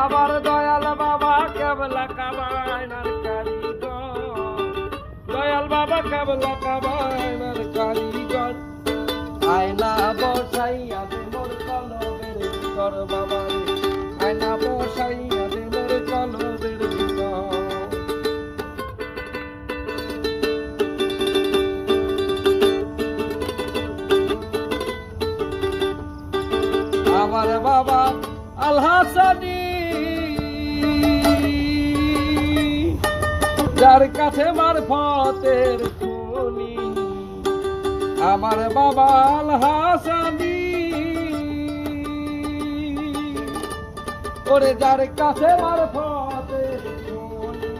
আমার দয়াল বাবা কেবলা কাবায়নার কারিগর, দয়াল বাবা কেবলা কাবায়নার কারিগর। আয়না বসাইয়া দে মোর কলবের ভিতর বাবা রে, আয়না বসাইয়া দে মোর কলবের ভিতর। আমার বাবা আল হাসানি, যার কাছে মারফতের খনি। আমার বাবা আল হাসানি, ওরে যার কাছে মারফতের খনি।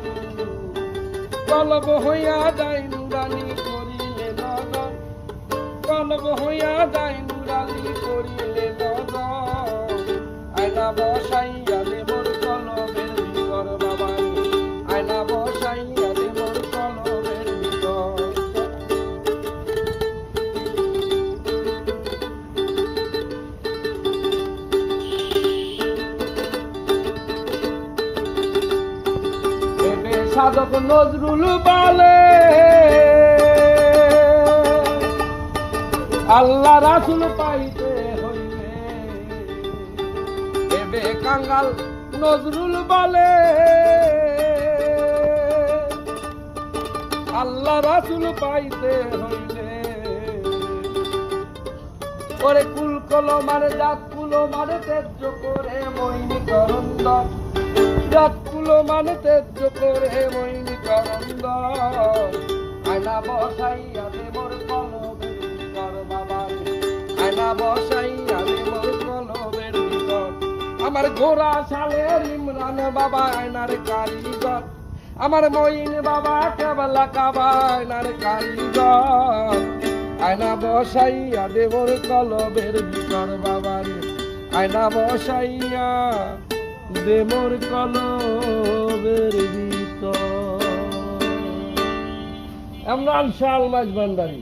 কলব হইয়া যায় নুরানি করিলে নজর, কলব হইয়া যায় নুরানি করিলে নজর। আয়না বসাইয়া দে মোর কলবের ভিতর বাবা রে, আয়না বসাইয়া দে মোর কলবের ভিতর। সাধক নজরুল বলে আল্লাহ রাসূল পাইতে হইলে, এবে কাঙ্গাল নজরুল বলে আল্লাহ রাসূল পাইতে হইলে। ওরে কুল কলমার জাত কুলো মানে তেজ্য করে মইনি করন্দ, জাত কুলো মানে তেজ্য করে মইনি করন্দ। আয়না বসাইয়া দে মোর কলবের ভিতর বাবা রে, আয়না বসাইয়া দে মোর কলবের ভিতর। আমার গোরা সালের ইমরান বাবা আয়নার কারিগর, আমার মইন বাবা কেবলা কাবায়নার কারিগর। আয়না বসাইয়া দে মোর কলবের ভিতর বাবা রে, আয়না বসাইয়া দে মোর কলবের ভিতর। ইমরান শাহ আলমাজ ভান্ডারী।